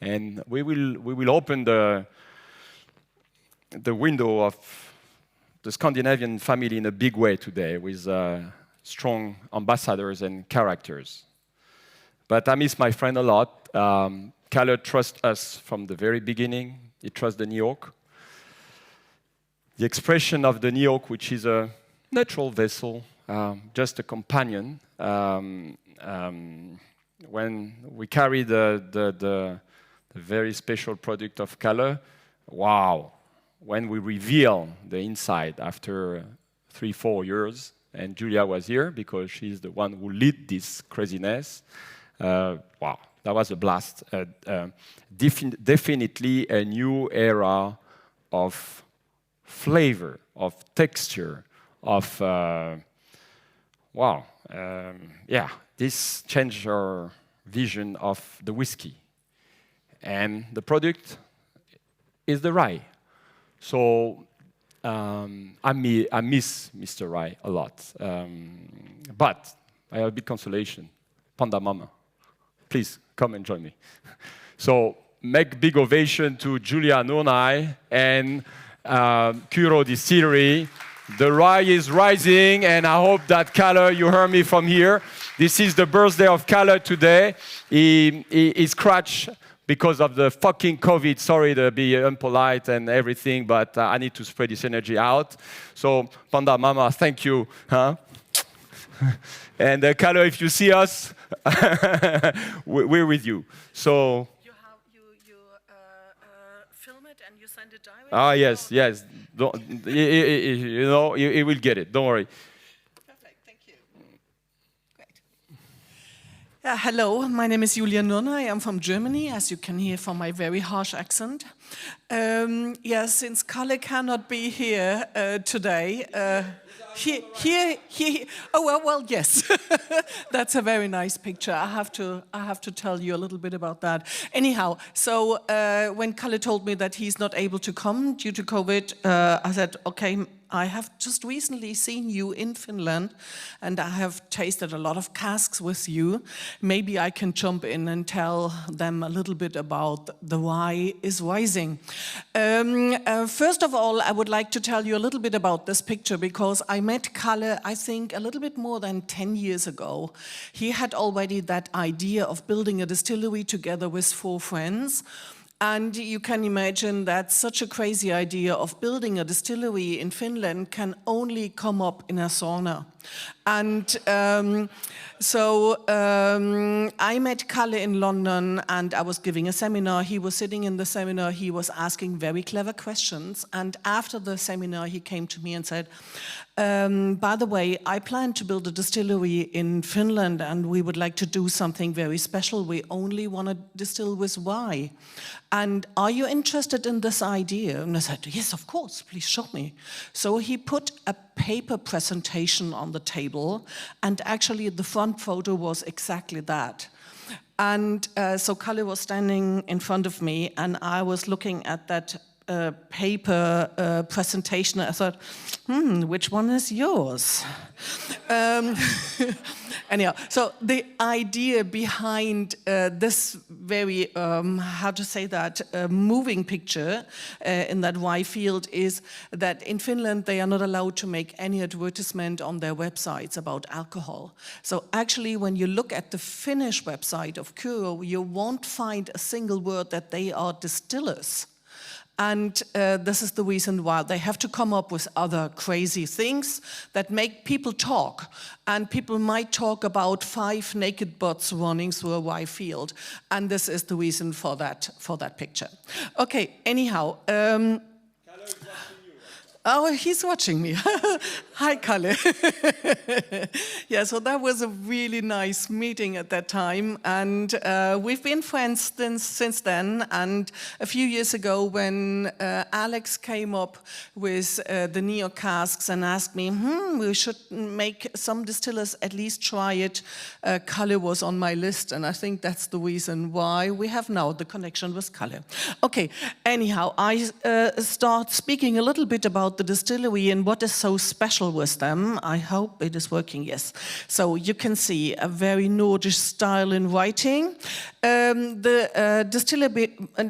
And we will open the window of the Scandinavian family in a big way today with strong ambassadors and characters. But I miss my friend a lot. Kalle trusts us from the very beginning. He trusts the New York. The expression of the New York, which is a natural vessel, just a companion. When we carry the very special product of Kalle, wow! When we reveal the inside after 3-4 years, and Julia was here because she's the one who led this craziness. Wow, that was a blast. Definitely a new era of flavor, of texture, of wow. Yeah, this changed our vision of the whiskey. And the product is the rye. So I miss Mr. Rye a lot. But I have a big consolation. Panda Mama, please come and join me. So make big ovation to Julia Nurnay and KYRO Distillery. The rye is rising, and I hope that Kalle, you heard me from here. This is the birthday of Kalle today. He scratched because of the fucking COVID. Sorry to be impolite and everything, but I need to spread this energy out. So, Panda Mama, thank you. Huh? And Kalle, if you see us, we're with you. So. Film it and you send it directly? Ah, yes. Don't, you know, you will get it. Don't worry. Perfect, thank you. Great. Hello, my name is Julia Nurnay. I'm from Germany, as you can hear from my very harsh accent. Since Kalle cannot be here today, yes, that's a very nice picture. I have to tell you a little bit about that. Anyhow, so when Kalle told me that he's not able to come due to COVID, I said, okay, I have just recently seen you in Finland, and I have tasted a lot of casks with you. Maybe I can jump in and tell them a little bit about the why is rising. First of all, I would like to tell you a little bit about this picture because I met Kalle, I think, a little bit more than 10 years ago. He had already that idea of building a distillery together with 4 friends. And you can imagine that such a crazy idea of building a distillery in Finland can only come up in a sauna. And I met Kalle in London and I was giving a seminar. He was sitting in the seminar, he was asking very clever questions. And after the seminar, he came to me and said, by the way, I plan to build a distillery in Finland and we would like to do something very special. We only want to distill with rye. And are you interested in this idea? And I said, yes, of course, please show me. So he put a paper presentation on the table, and actually the front photo was exactly that. And so Kalle was standing in front of me, and I was looking at that paper presentation. I thought, which one is yours? Anyhow, so the idea behind this very, moving picture in that rye field is that in Finland they are not allowed to make any advertisement on their websites about alcohol. So actually when you look at the Finnish website of KYRO, you won't find a single word that they are distillers. And this is the reason why they have to come up with other crazy things that make people talk. And people might talk about 5 naked butts running through a rye field. And this is the reason for that picture. Okay, anyhow. Oh, he's watching me. Hi, Kalle. Yeah, so that was a really nice meeting at that time. And we've been friends since then. And a few years ago, when Alex came up with the Neo casks and asked me, we should make some distillers at least try it, Kalle was on my list. And I think that's the reason why we have now the connection with Kalle. Okay, anyhow, I start speaking a little bit about the distillery and what is so special special with them. I hope it is working, yes. So you can see a very Nordic style in writing. The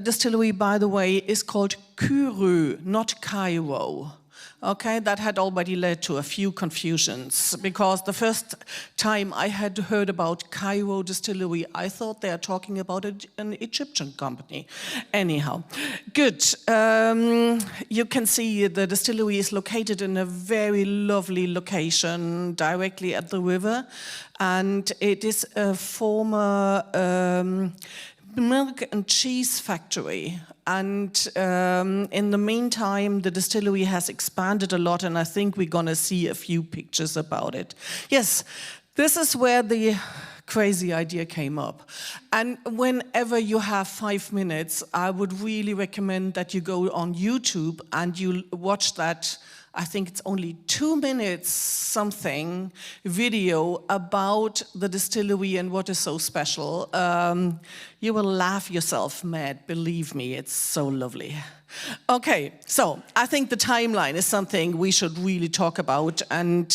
distillery, by the way, is called KYRO, not KYRO. Okay, that had already led to a few confusions, because the first time I had heard about KYRO Distillery, I thought they are talking about an Egyptian company. Anyhow, good. You can see the distillery is located in a very lovely location, directly at the river, and it is a former milk and cheese factory. And in the meantime, the distillery has expanded a lot, and I think we're going to see a few pictures about it. Yes, this is where the crazy idea came up. And whenever you have 5 minutes, I would really recommend that you go on YouTube and you watch that. I think it's only 2 minutes something video about the distillery and what is so special. You will laugh yourself mad, believe me, it's so lovely. Okay, so I think the timeline is something we should really talk about, and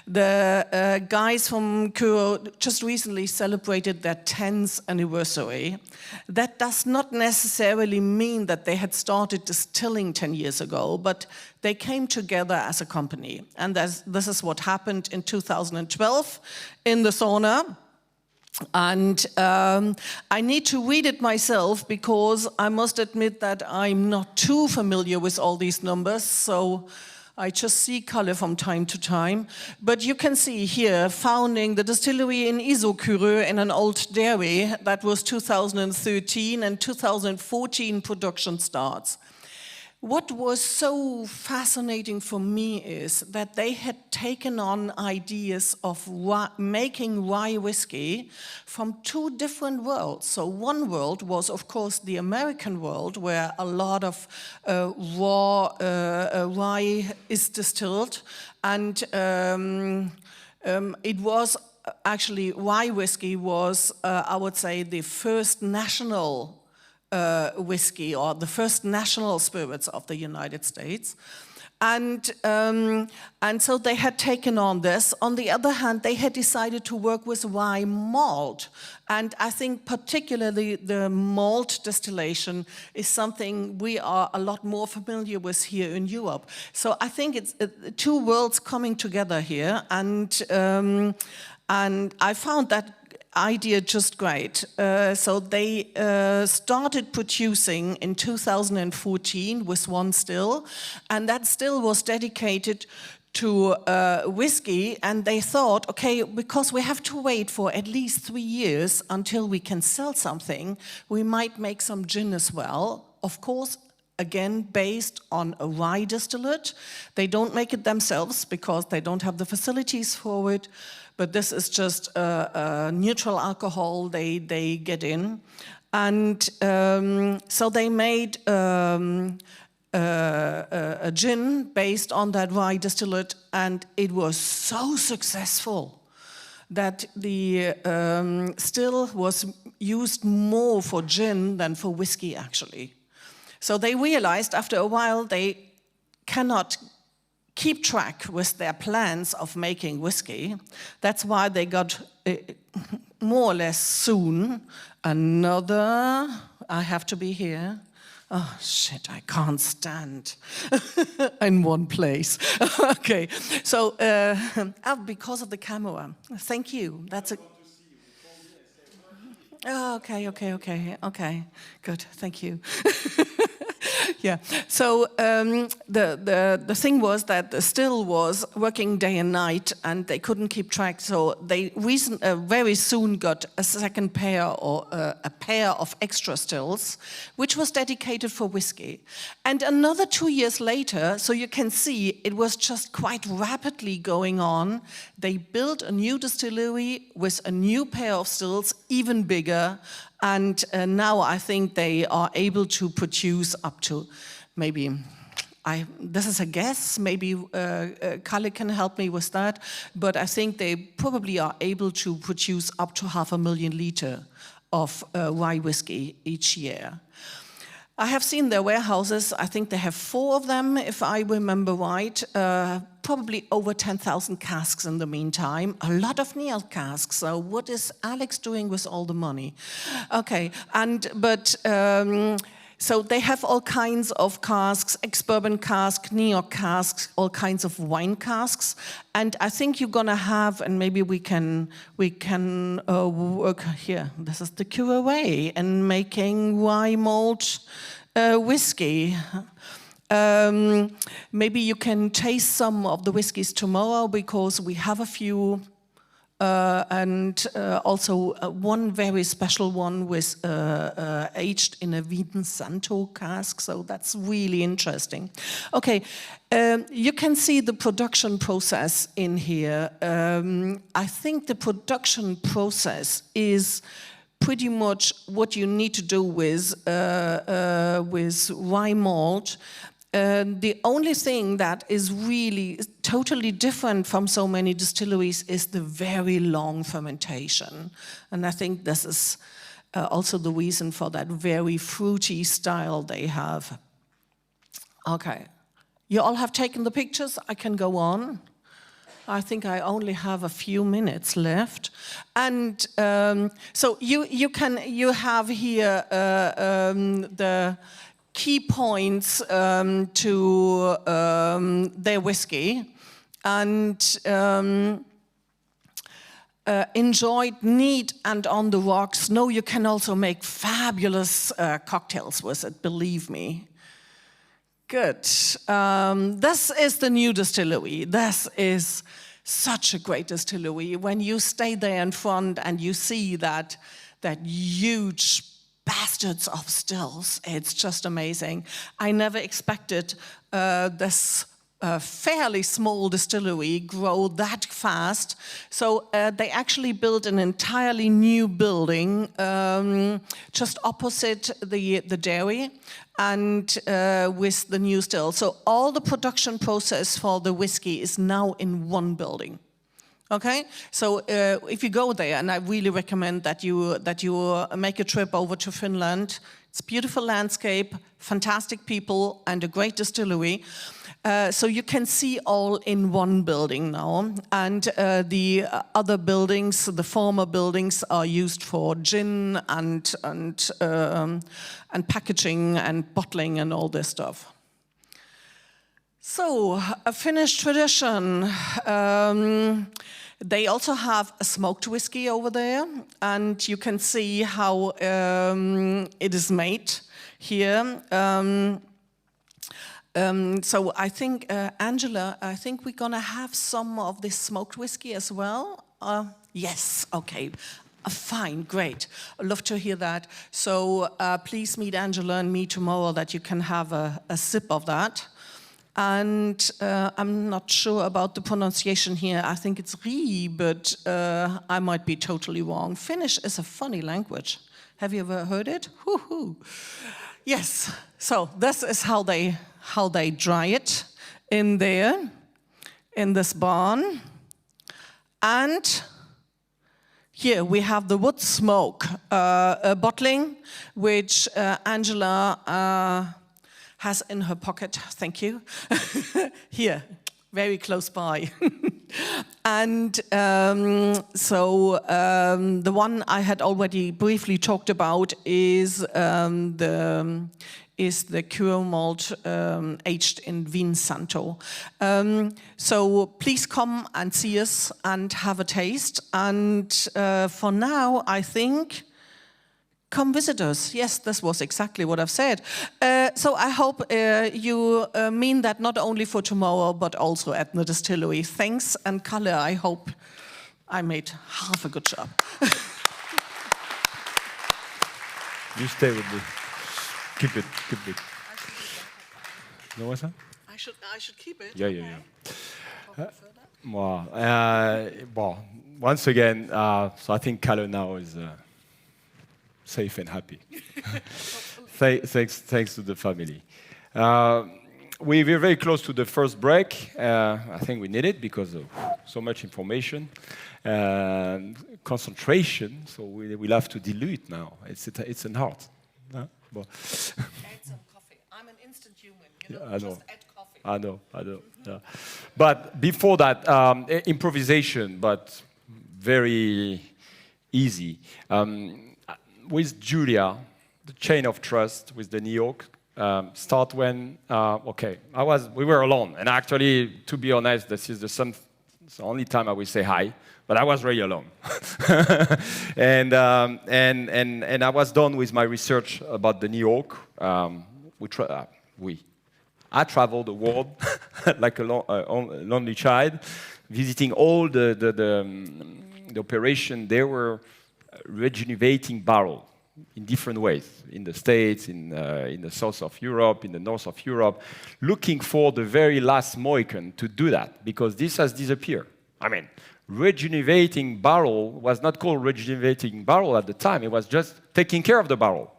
the guys from KYRO just recently celebrated their 10th anniversary. That does not necessarily mean that they had started distilling 10 years ago, but they came together as a company, and this is what happened in 2012 in the sauna. And I need to read it myself, because I must admit that I'm not too familiar with all these numbers, so I just see color from time to time. But you can see here, founding the distillery in KYRO in an old dairy. That was 2013, and 2014 production starts. What was so fascinating for me is that they had taken on ideas of making rye whiskey from 2 different worlds. So one world was, of course, the American world, where a lot of raw rye is distilled. And it was actually, rye whiskey was, I would say, the first national whiskey, or the first national spirits of the United States. And so they had taken on this. On the other hand, they had decided to work with rye malt. And I think particularly the malt distillation is something we are a lot more familiar with here in Europe. So I think it's 2 worlds coming together here. And I found that idea just great. So they started producing in 2014 with 1 still, and that still was dedicated to whiskey, and they thought, okay, because we have to wait for at least 3 years until we can sell something, we might make some gin as well. Of course, again, based on a rye distillate. They don't make it themselves because they don't have the facilities for it, but this is just a neutral alcohol they get in. And so they made a gin based on that rye distillate, and it was so successful that the still was used more for gin than for whiskey, actually. So they realized after a while they cannot keep track with their plans of making whiskey. That's why they got more or less soon another, I have to be here. Oh, shit, I can't stand in one place. Okay, so because of the camera. Thank you. That's a... Oh, okay. Good, thank you. Yeah, so the thing was that the still was working day and night, and they couldn't keep track. So they very soon got a second pair, or a pair of extra stills, which was dedicated for whiskey. And another 2 years later, so you can see it was just quite rapidly going on. They built a new distillery with a new pair of stills, even bigger. And now I think they are able to produce up to maybe, this is a guess, maybe Kalle can help me with that, but I think they probably are able to produce up to 500,000 liters of rye whiskey each year. I have seen their warehouses. I think they have 4 of them, if I remember right. Probably over 10,000 casks in the meantime. A lot of Neil casks. So what is Alex doing with all the money? Okay, so they have all kinds of casks, ex-bourbon cask, New York casks, all kinds of wine casks. And I think you're gonna have, and maybe we can work here. This is the KYRO way in making rye malt whiskey. Maybe you can taste some of the whiskeys tomorrow because we have a few. And also one very special one was aged in a Vin Santo cask, so that's really interesting. Okay, you can see the production process in here. I think the production process is pretty much what you need to do with rye malt. The only thing that is really totally different from so many distilleries is the very long fermentation. And I think this is also the reason for that very fruity style they have. Okay, you all have taken the pictures? I can go on. I think I only have a few minutes left. And so you have here the key points to their whiskey, and enjoyed neat and on the rocks. No, you can also make fabulous cocktails with it, believe me. Good. This is the new distillery. This is such a great distillery. When you stay there in front and you see that huge bastards of stills. It's just amazing. I never expected this fairly small distillery grow that fast. So they actually built an entirely new building just opposite the dairy and with the new still. So all the production process for the whiskey is now in one building. Okay, so if you go there, and I really recommend that you make a trip over to Finland. It's a beautiful landscape, fantastic people, and a great distillery. So you can see all in one building now, and the other buildings, the former buildings, are used for gin and packaging and bottling and all this stuff. So, a Finnish tradition. They also have a smoked whiskey over there, and you can see how it is made here. So I think, Angela, I think we're gonna have some of this smoked whiskey as well. Yes, okay. Fine, great. I'd love to hear that. So please meet Angela and me tomorrow that you can have a sip of that. And I'm not sure about the pronunciation here. I think it's ri, but I might be totally wrong. Finnish is a funny language. Have you ever heard it? Woohoo! Yes. So this is how they dry it in there, in this barn. And here we have the wood smoke bottling, which Angela has in her pocket, thank you. Here, very close by. And the one I had already briefly talked about is the KYRO malt aged in Vin Santo. So please come and see us and have a taste. And for now, I think, come visit us. Yes, this was exactly what I've said. So I hope you mean that not only for tomorrow, but also at the distillery. Thanks, and Kalle, I hope I made half a good job. You stay with me. Keep it. No, what's that? I should keep it. Yeah. Well, once again, so I think Kalle now is safe and happy. Thanks to the family. We were very close to the first break. I think we need it because of so much information and concentration. So we'll have to dilute now. It's an art. Bon. Add some coffee. I'm an instant human, you know, I know. just add coffee. I know. Yeah. But before that, improvisation, but very easy. With Julia, the chain of trust with the New York start when we were alone, and actually, to be honest, this is the only time I will say hi. But I was really alone, and I was done with my research about the New York. I traveled the world like a lonely child, visiting all the operation. They were rejuvenating barrel in different ways, in the States, in the south of Europe, in the north of Europe, looking for the very last Mohican to do that, because this has disappeared. I mean, rejuvenating barrel was not called rejuvenating barrel at the time. It was just taking care of the barrel.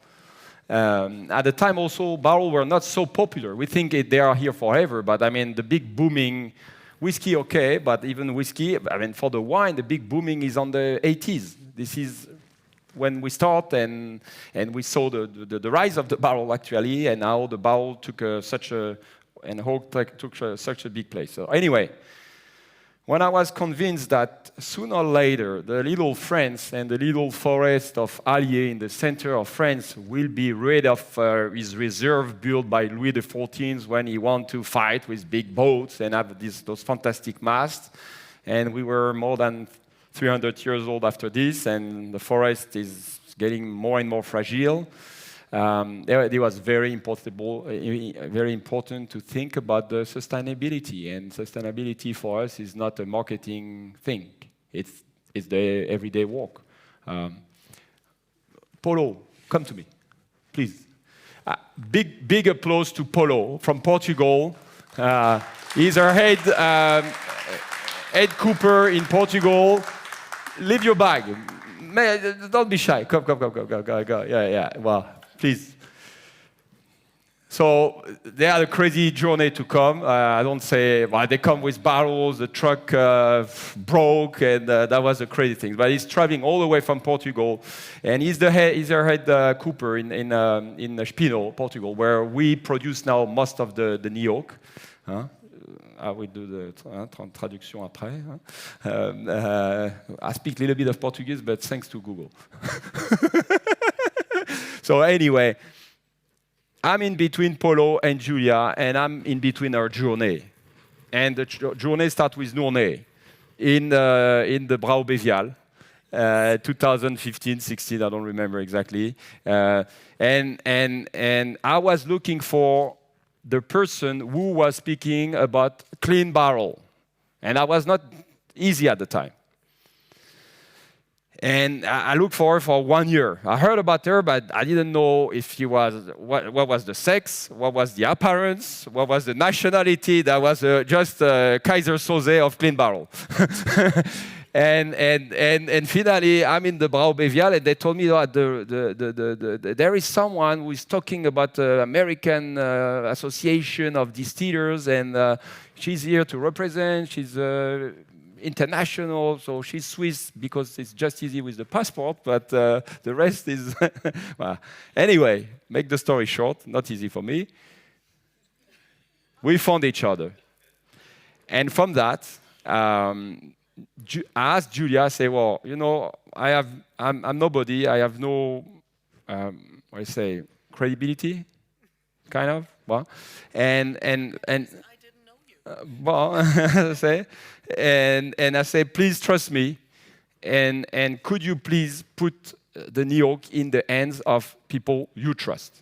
At the time also, barrels were not so popular. We think they are here forever, but I mean, the big booming, whiskey okay, but even whiskey, I mean, for the wine, the big booming is on the 80s. This is when we start, and we saw the rise of the barrel actually, and how the barrel took such a big place. So anyway, when I was convinced that sooner or later the little France and the little forest of Allier in the center of France will be rid of his reserve built by Louis XIV when he wanted to fight with big boats and have those fantastic masts, and we were more than 300 years old after this, and the forest is getting more and more fragile. It was very important to think about the sustainability, and sustainability for us is not a marketing thing. It's the everyday work. Polo, come to me, please. Big applause to Polo from Portugal. He's our head cooper in Portugal. Leave your bag. Don't be shy. Come. Yeah. Well, please. So they had a crazy journey to come. I don't say, well, they come with barrels, the truck broke, and that was a crazy thing. But he's traveling all the way from Portugal, and he's their head cooper in Espinho, Portugal, where we produce now most of the New York. I will do the traduction après. I speak a little bit of Portuguese, but thanks to Google. So anyway, I'm in between Polo and Julia, and I'm in between our journey. And the journey starts with Nournay in the Brau Bévial, 2015-16, I don't remember exactly. And I was looking for the person who was speaking about clean barrel. And I was not easy at the time. And I looked for her for 1 year. I heard about her, but I didn't know if she was, what was the sex, what was the appearance, what was the nationality. That was just Kaiser Soze of clean barrel. And finally, I'm in the Brau Bévial, and they told me that there is someone who is talking about the American Association of Distillers, and she's here to represent. She's international, so she's Swiss because it's just easy with the passport, but the rest is... Well, anyway, make the story short, not easy for me. We found each other. And from that, I asked Julia, I say, well, you know, I'm nobody, I have no, credibility, kind of. Well, and I didn't know you. Well, I say, and I say, please trust me, and could you please put the New York in the hands of people you trust?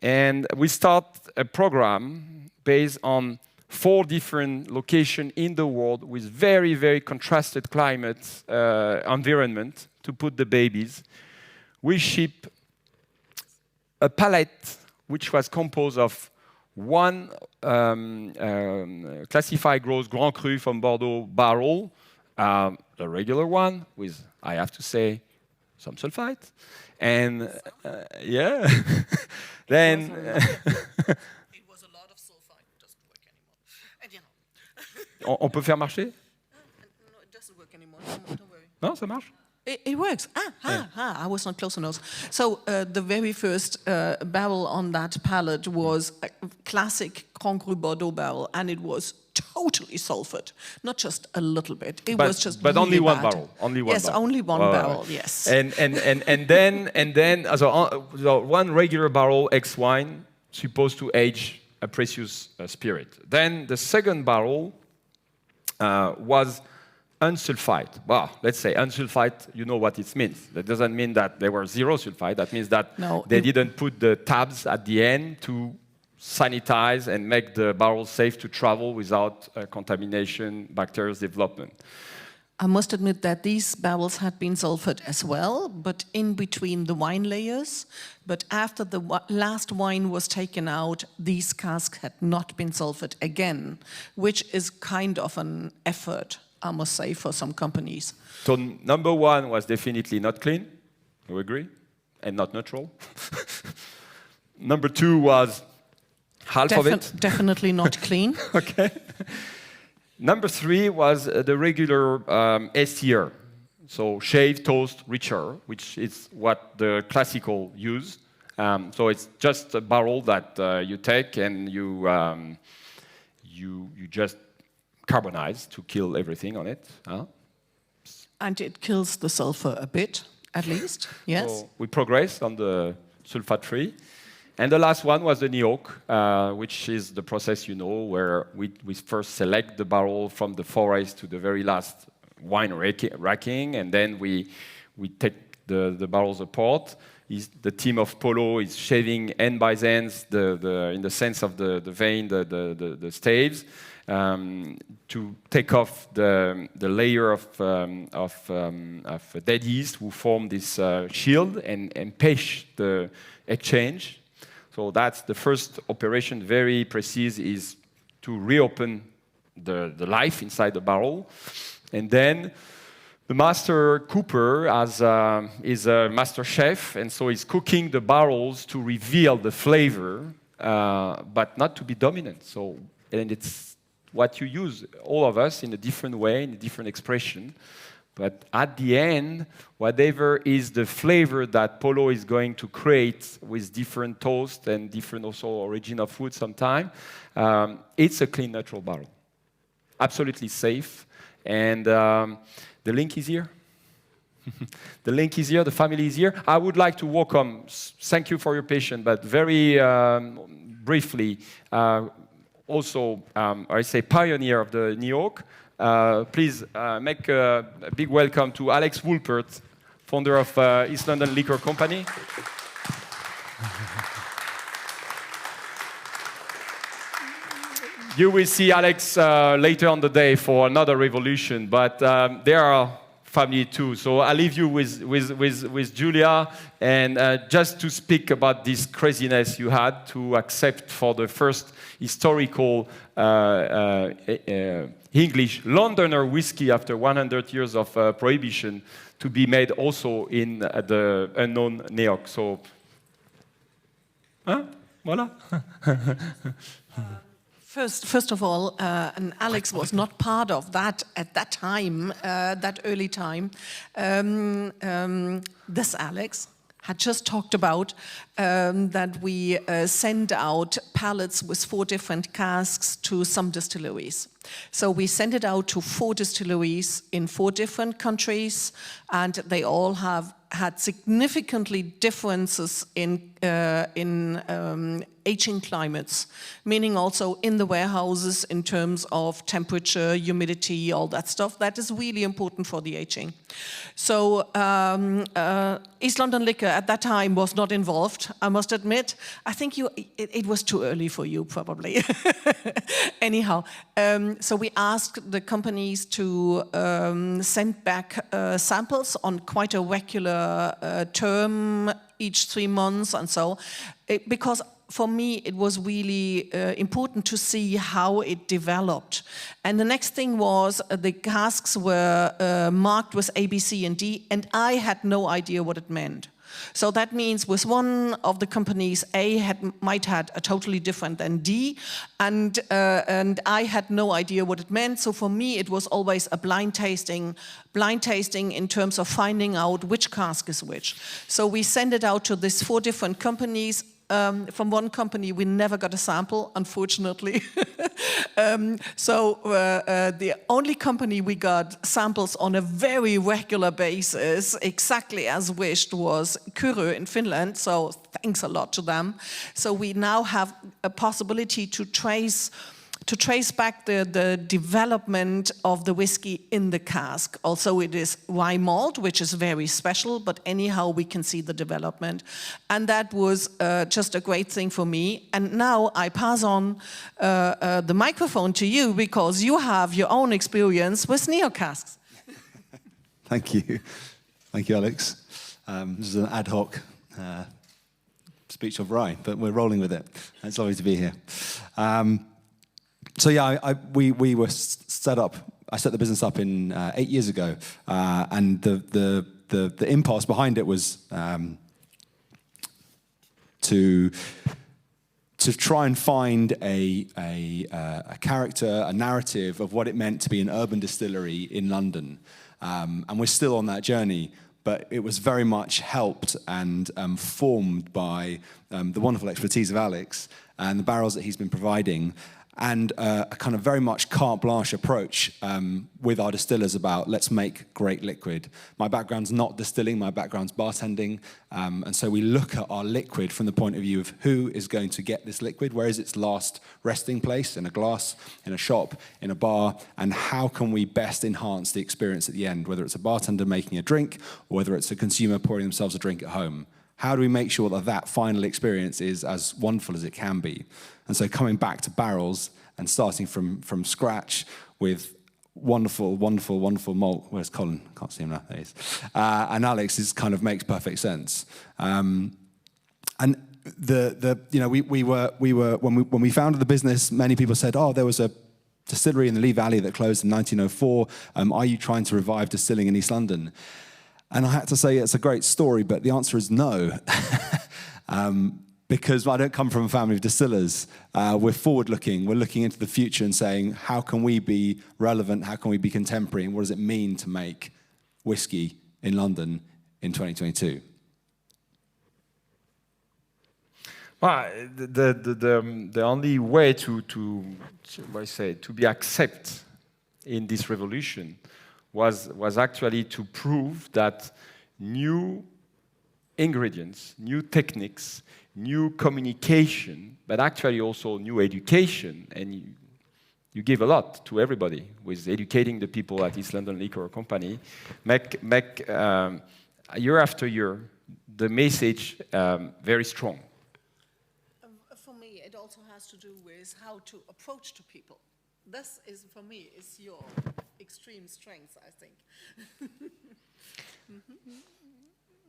And we start a program based on 4 different locations in the world with very, very contrasted climate environment to put the babies. We ship a palette which was composed of 1 classified gross Grand Cru from Bordeaux barrel, the regular one with, I have to say, some sulfite. And yeah, then... It was a lot of sulfite. It doesn't work anymore. And you know. On peut faire marcher? No, it doesn't work anymore. Don't worry. Non, ça marche? It works. I was not close enough. So the very first barrel on that pallet was a classic Grand Cru Bordeaux barrel, and it was totally sulfured, not just a little bit. It was just but really only one bad. barrel. Only one yes, barrel. only one barrel. Yes. And then so one regular barrel ex wine supposed to age a precious spirit. Then the second barrel was unsulfide. Well, let's say unsulfide, you know what it means. That doesn't mean that they were zero sulfide. That means that they didn't put the tabs at the end to sanitize and make the barrel safe to travel without contamination, bacteria development. I must admit that these barrels had been sulfured as well, but in between the wine layers. But after the last wine was taken out, these casks had not been sulfured again, which is kind of an effort, I must say, for some companies. So number one was definitely not clean, you agree? And not neutral. Number two was half of it. Definitely not clean. Okay. Number three was the regular STR, so shave, toast, richer, which is what the classical use. So it's just a barrel that you take and you just carbonize to kill everything on it. And it kills the sulfur a bit, at least, yes. So we progressed on the sulfate-free. And the last one was the NIOC, which is the process, you know, where we first select the barrel from the forest to the very last wine racking, and then we take the barrels apart. The team of Polo is shaving end by ends, in the sense of the vein, the staves, to take off the layer of dead yeast who form this shield and pêche the exchange. So that's the first operation, very precise, is to reopen the life inside the barrel. And then the master cooper is a master chef, and so he's cooking the barrels to reveal the flavor, but not to be dominant. So, and it's what you use, all of us, in a different way, in a different expression. But at the end, whatever is the flavor that Polo is going to create with different toast and different also origin of food sometime, it's a clean, natural barrel. Absolutely safe. And the link is here. The link is here, the family is here. I would like to welcome, thank you for your patience, but very briefly, also, I say pioneer of the NIOC. Please make a big welcome to Alex Woolpert, founder of East London Liquor Company. You will see Alex later on the day for another revolution, but they are family too. So I'll leave you with Julia, and just to speak about this craziness you had to accept for the first historical English Londoner whiskey after 100 years of prohibition to be made also in the unknown NIOC. So, voilà. First of all, and Alex was not part of that at that time, that early time. This Alex had just talked about that we send out pallets with 4 different casks to some distilleries. So we send it out to 4 distilleries in 4 different countries, and they all have had significantly differences in aging climates, meaning also in the warehouses in terms of temperature, humidity, all that stuff. That is really important for the aging. So East London Liquor at that time was not involved, I must admit. I think it was too early for you, probably. Anyhow, so we asked the companies to send back samples on quite a regular term, each 3 months and so, because for me it was really important to see how it developed. And the next thing was the casks were marked with A, B, C, and D, and I had no idea what it meant. So that means with one of the companies, A might had a totally different than D, and I had no idea what it meant. So for me, it was always a blind tasting in terms of finding out which cask is which. So we sent it out to these 4 different companies. From one company, we never got a sample, unfortunately. The only company we got samples on a very regular basis, exactly as wished, was KYRO in Finland. So thanks a lot to them. So we now have a possibility to trace back the development of the whiskey in the cask. Also, it is rye malt, which is very special, but anyhow, we can see the development. And that was just a great thing for me. And now I pass on the microphone to you, because you have your own experience with neo-casks. Thank you. Thank you, Alex. This is an ad hoc speech of rye, but we're rolling with it. It's lovely to be here. So yeah, we were set up. I set the business up in 8 years ago, and the impulse behind it was to try and find a character, a narrative of what it meant to be an urban distillery in London, and we're still on that journey. But it was very much helped and formed by the wonderful expertise of Alex and the barrels that he's been providing, and a kind of very much carte blanche approach with our distillers about let's make great liquid. My background's not distilling, my background's bartending, and so we look at our liquid from the point of view of who is going to get this liquid, where is its last resting place, in a glass, in a shop, in a bar, and how can we best enhance the experience at the end, whether it's a bartender making a drink, or whether it's a consumer pouring themselves a drink at home. How do we make sure that that final experience is as wonderful as it can be? And so coming back to barrels and starting from scratch with wonderful malt. Where's Colin? Can't see him now. There he is. And Alex kind of makes perfect sense. And we were when we founded the business, many people said, oh, there was a distillery in the Lee Valley that closed in 1904. Are you trying to revive distilling in East London? And I had to say it's a great story, but the answer is no. Because I don't come from a family of distillers. We're forward-looking. We're looking into the future and saying, how can we be relevant? How can we be contemporary? And what does it mean to make whiskey in London in 2022? Well, the only way to be accepted in this revolution was actually to prove that new ingredients, new techniques, new communication, but actually also new education, and you give a lot to everybody with educating the people at East London Liquor Company, make year after year the message very strong. For me, it also has to do with how to approach to people. This is, for me, is your extreme strength, I think.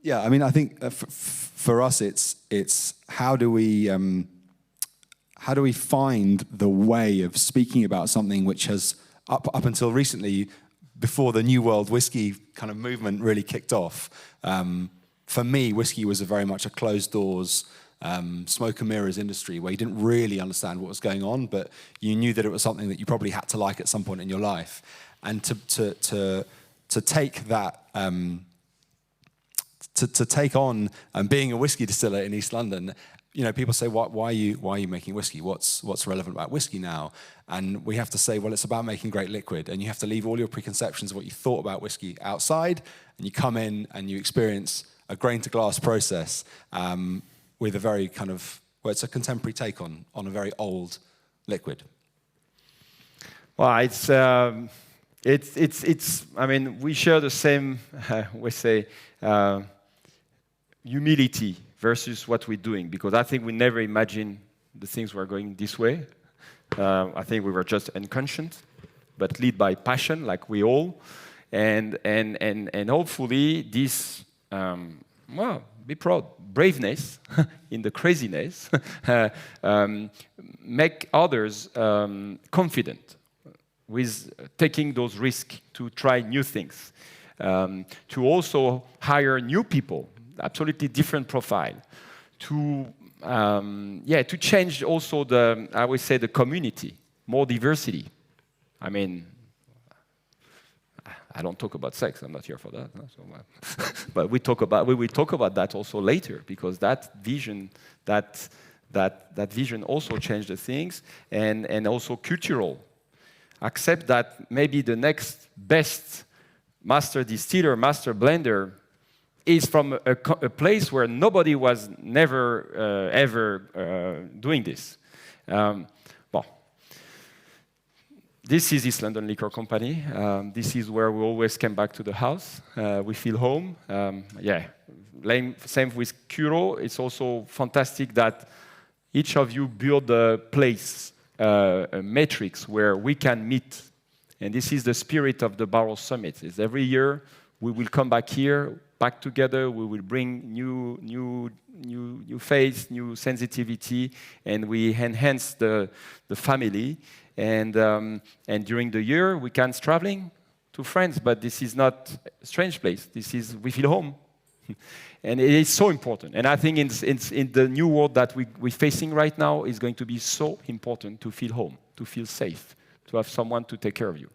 Yeah, I mean, I think for us, it's how do we find the way of speaking about something which has up until recently, before the New World whiskey kind of movement really kicked off. For me, whiskey was very much a closed doors, smoke and mirrors industry where you didn't really understand what was going on, but you knew that it was something that you probably had to like at some point in your life, and to take that. To take on being a whiskey distiller in East London, people say, why are you making whiskey? What's relevant about whiskey now? And we have to say, well, it's about making great liquid, and you have to leave all your preconceptions of what you thought about whiskey outside, and you come in and you experience a grain to glass process with a very kind of, well, it's a contemporary take on a very old liquid. Well, it's. I mean, we share the same. We say. Humility versus what we're doing, because I think we never imagined the things were going this way. I think we were just unconscious, but led by passion, like we all, and hopefully this, be proud, braveness in the craziness, make others confident with taking those risks to try new things. To also hire new people absolutely different profile, to to change also the, I would say, the community, more diversity. I mean, I don't talk about sex. I'm not here for that. No? So, but we will talk about that also later, because that vision, that vision also changed the things, and also cultural. Accept that maybe the next best master distiller, master blender is from a place where nobody was never ever doing this. This is East London Liquor Company. This is where we always came back to the house. We feel home. Same with KYRO. It's also fantastic that each of you build a place, a matrix where we can meet. And this is the spirit of the Barrel Summit. It's every year we will come back here, back together. We will bring new face, new sensitivity, and we enhance the family. And during the year, we can traveling to France, but this is not a strange place. We feel home. And it is so important. And I think in the new world that we're facing right now, it's going to be so important to feel home, to feel safe, to have someone to take care of you.